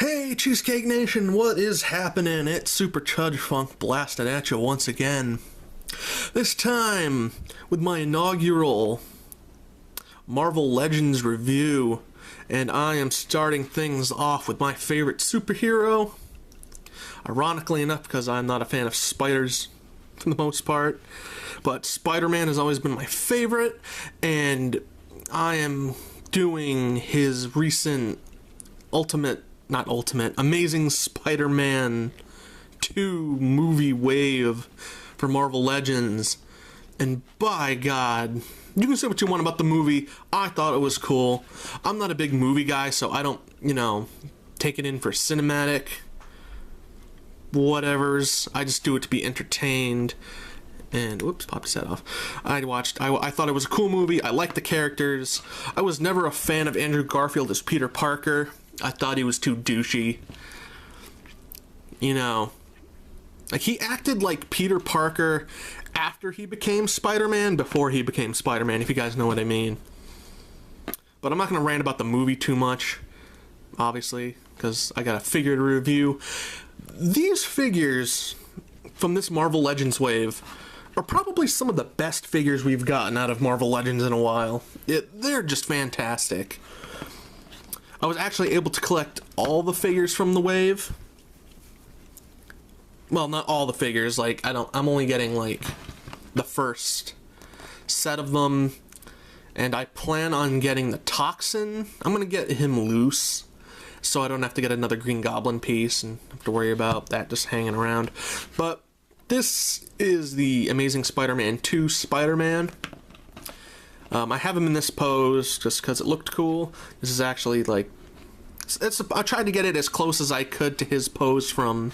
Hey, Cheesecake Nation, what is happening? It's Super Chudge Funk blasting at you once again. This time with my inaugural Marvel Legends review, and I am starting things off with my favorite superhero. Ironically enough, because I'm not a fan of spiders for the most part, but Spider-Man has always been my favorite, and I am doing his recent Amazing Spider-Man 2 movie wave for Marvel Legends. And by God, you can say what you want about the movie. I thought it was cool. I'm not a big movie guy, so I don't, take it in for cinematic whatevers. I just do it to be entertained. And whoops, popped his head off. I thought it was a cool movie. I liked the characters. I was never a fan of Andrew Garfield as Peter Parker. I thought he was too douchey. Like he acted like Peter Parker after he became Spider-Man, before he became Spider-Man, if you guys know what I mean. But I'm not going to rant about the movie too much, obviously, because I got a figure to review. These figures from this Marvel Legends wave are probably some of the best figures we've gotten out of Marvel Legends in a while. They're just fantastic. I was actually able to collect all the figures from the wave. Well, not all the figures. I'm only getting the first set of them, and I plan on getting the Toxin. I'm gonna get him loose, so I don't have to get another Green Goblin piece and have to worry about that just hanging around. But this is the Amazing Spider-Man 2 Spider-Man. I have him in this pose just because it looked cool. This is actually I tried to get it as close as I could to his pose from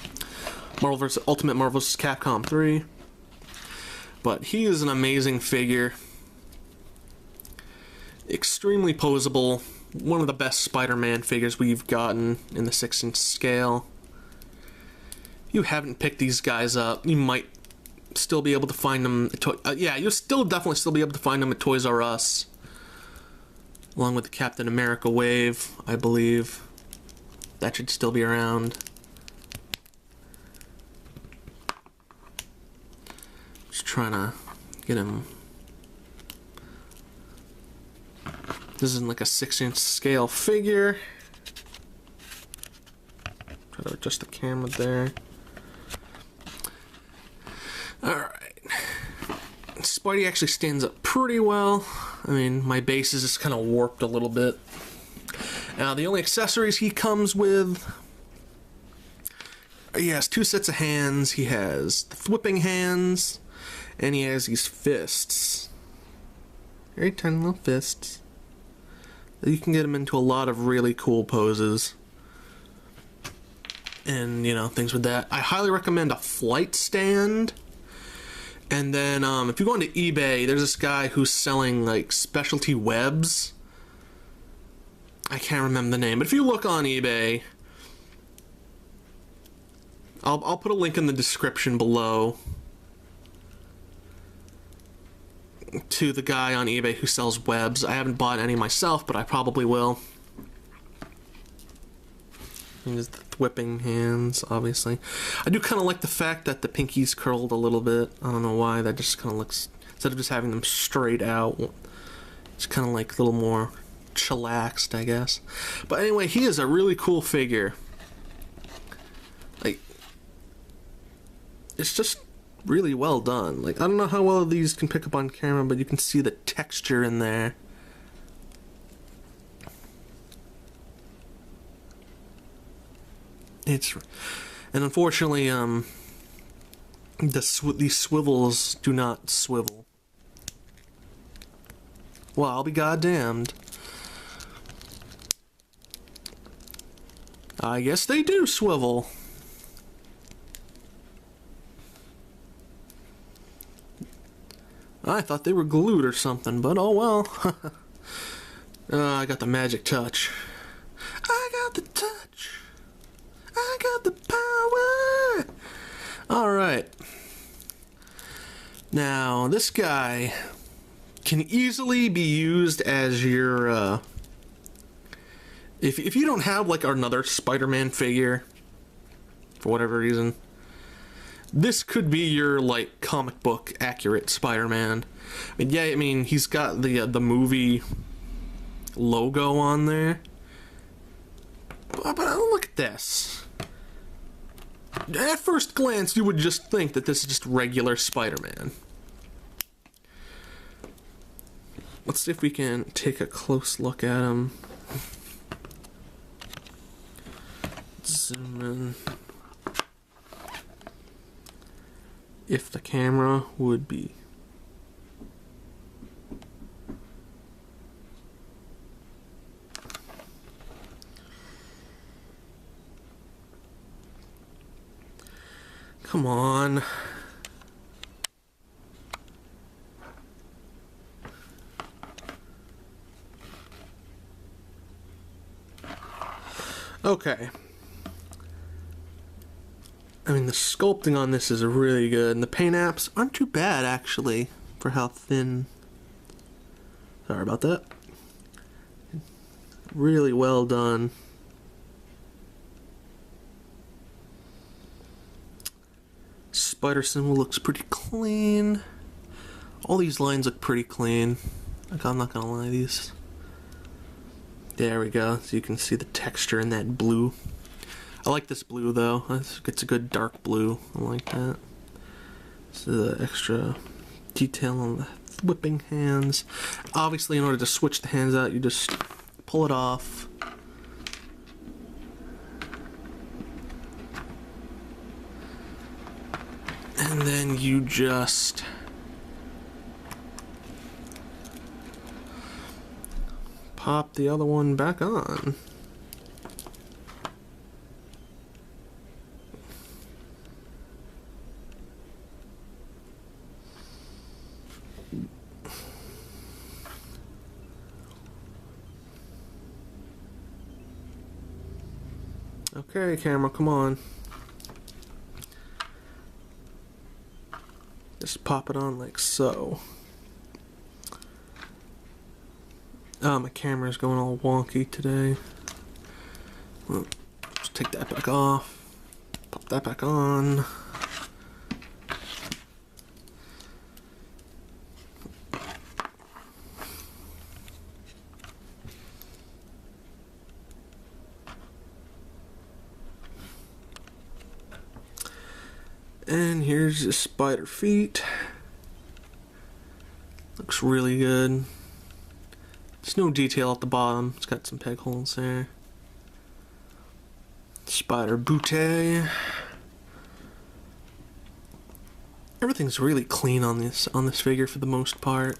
Ultimate Marvel vs. Capcom 3. But he is an amazing figure. Extremely poseable. One of the best Spider-Man figures we've gotten in the 6-inch scale. If you haven't picked these guys up, you might still be able to find them. You'll definitely still be able to find them at Toys R Us, along with the Captain America wave, I believe. That should still be around. Just trying to get him. This isn't like a 6-inch scale figure. Try to adjust the camera there. Alright. Spidey actually stands up pretty well. I mean, my base is just kind of warped a little bit. Now, the only accessories he comes with... He has 2 sets of hands. He has the whipping hands, and he has these fists. Very tiny little fists. You can get him into a lot of really cool poses. And, things with that. I highly recommend a flight stand. And then, if you go onto eBay, there's this guy who's selling, specialty webs. I can't remember the name, but if you look on eBay, I'll put a link in the description below to the guy on eBay who sells webs. I haven't bought any myself, but I probably will. And there's the whipping hands, obviously. I do kind of like the fact that the pinky's curled a little bit. I don't know why. That just kind of looks, instead of just having them straight out, it's kind of a little more chillaxed, I guess. But anyway, he is a really cool figure. It's just really well done. I don't know how well these can pick up on camera, but you can see the texture in there. And unfortunately, these swivels do not swivel. Well, I'll be goddamned. I guess they do swivel. I thought they were glued or something, but oh well. I got the magic touch. I got the touch. I got the power. Alright. Now, this guy can easily be used as your If you don't have like another Spider-Man figure, for whatever reason, this could be your like comic book accurate Spider-Man. I mean he's got the movie logo on there, but look at this. At first glance, you would just think that this is just regular Spider-Man. Let's see if we can take a close look at him. Zoom in. If the camera would be. Come on. Okay. I mean, the sculpting on this is really good, and the paint apps aren't too bad, actually, for how thin. Sorry about that. Really well done. Spider symbol looks pretty clean. All these lines look pretty clean. Like, I'm not gonna lie, these. There we go. So you can see the texture in that blue. I like this blue though. It's a good dark blue. I like that. So the extra detail on the whipping hands. Obviously, in order to switch the hands out, you just pull it off. And then you just pop the other one back on. Okay, camera, come on. Just pop it on like so. Oh, my camera's going all wonky today. Well, just take that back off. Pop that back on. And here's the spider feet. Looks really good. There's no detail at the bottom. It's got some peg holes there. Spider booty. Everything's really clean on this figure for the most part.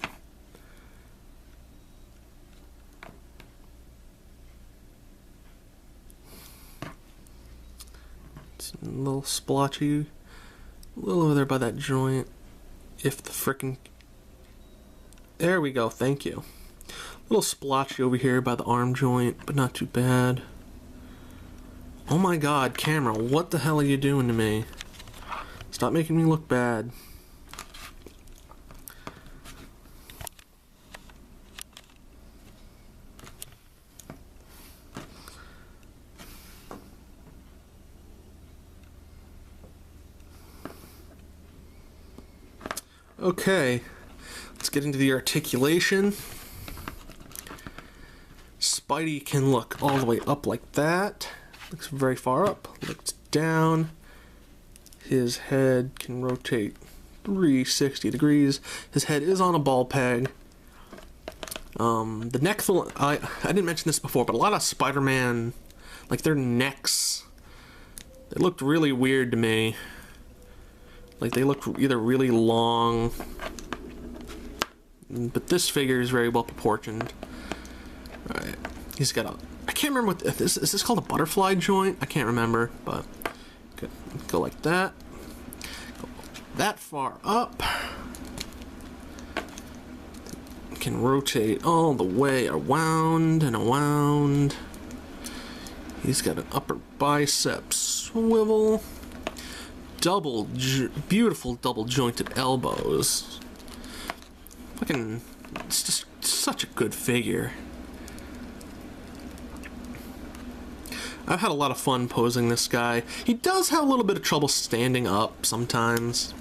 It's a little splotchy. A little over there by that joint. If the frickin'. There we go, thank you. A little splotchy over here by the arm joint, but not too bad. Oh my god, camera, what the hell are you doing to me? Stop making me look bad. Okay, let's get into the articulation. Spidey can look all the way up like that. Looks very far up. Looks down. His head can rotate 360 degrees. His head is on a ball peg. The neck, I didn't mention this before, but a lot of Spider-Man, like their necks, they looked really weird to me. Like they look either really long, but this figure is very well proportioned. Alright, he's got a, I can't remember what this is. This called a butterfly joint? I can't remember, but go like that. Go that far up. Can rotate all the way around and around. He's got an upper bicep swivel. Beautiful double jointed elbows. Fucking, it's just such a good figure. I've had a lot of fun posing this guy. He does have a little bit of trouble standing up sometimes.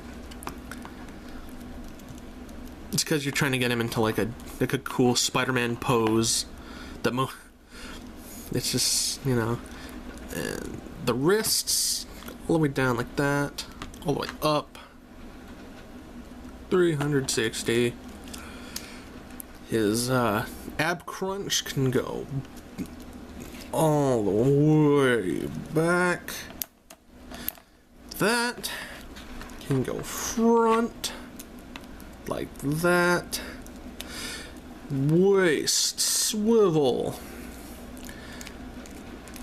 It's because you're trying to get him into like a cool Spider-Man pose. It's just, you know, and the wrists all the way down like that, all the way up. 360. His ab crunch can go all the way back. That can go front like that. Waist swivel.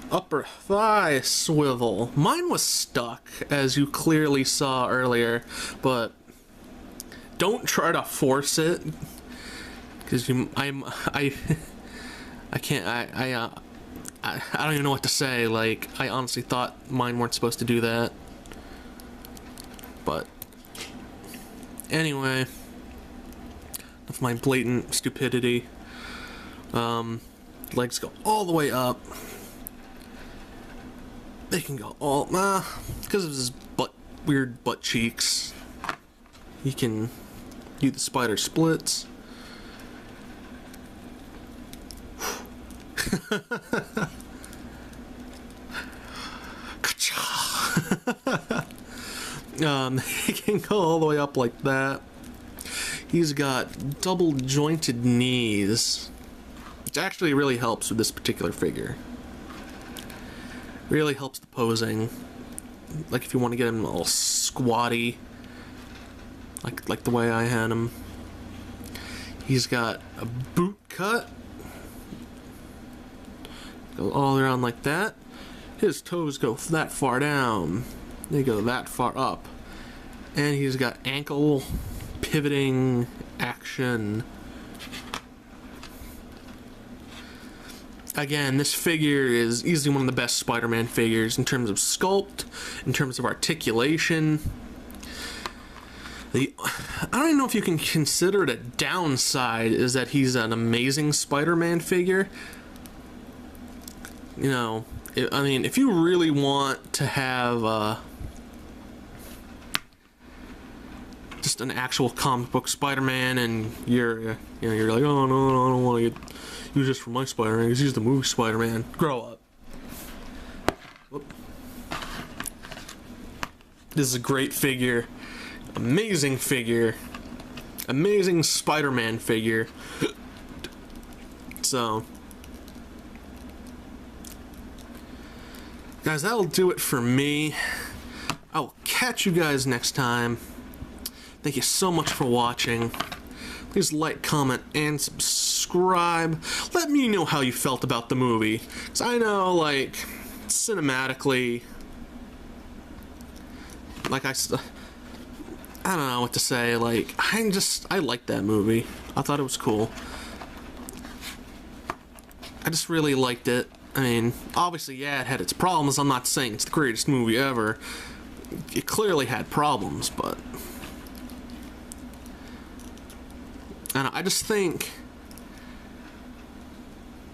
Upper thigh swivel. Mine was stuck, as you clearly saw earlier, but don't try to force it, because I can't. I don't even know what to say. Like, I honestly thought mine weren't supposed to do that. But anyway, of my blatant stupidity. Legs go all the way up. They can go all because of his weird butt cheeks. He can do the spider splits. He can go all the way up like that. He's got double jointed knees, which actually really helps with this particular figure. Really helps the posing. Like if you want to get him all squatty, like the way I had him. He's got a boot cut. Go all around like that. His toes go that far down. They go that far up. And he's got ankle pivoting action. Again, this figure is easily one of the best Spider-Man figures in terms of sculpt, in terms of articulation. I don't even know if you can consider it a downside, is that he's an amazing Spider-Man figure. You know, I mean, if you really want to have just an actual comic book Spider-Man, and you're like, oh no, I don't want to use this for my Spider-Man because he's the movie Spider-Man. Grow up. Whoop. This is a great figure. Amazing figure. Amazing Spider-Man figure. So, guys, that'll do it for me. I will catch you guys next time. Thank you so much for watching. Please like, comment, and subscribe. Let me know how you felt about the movie. Because I know, like, cinematically, like I don't know what to say. Like, I liked that movie. I thought it was cool. I just really liked it. I mean, obviously, yeah, it had its problems. I'm not saying it's the greatest movie ever. It clearly had problems, but I just think,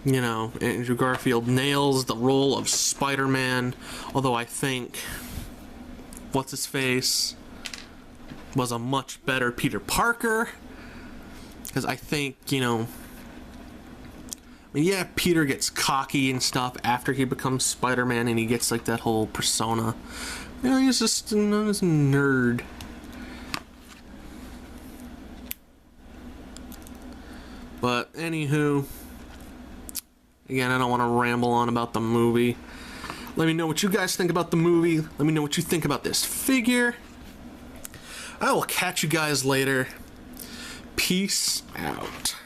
you know, Andrew Garfield nails the role of Spider-Man, although I think what's-his-face was a much better Peter Parker, because I think, you know, I mean, yeah, Peter gets cocky and stuff after he becomes Spider-Man, and he gets like that whole persona. You know, he's just a nerd. But anywho, again, I don't want to ramble on about the movie. Let me know what you guys think about the movie. Let me know what you think about this figure. I will catch you guys later. Peace out.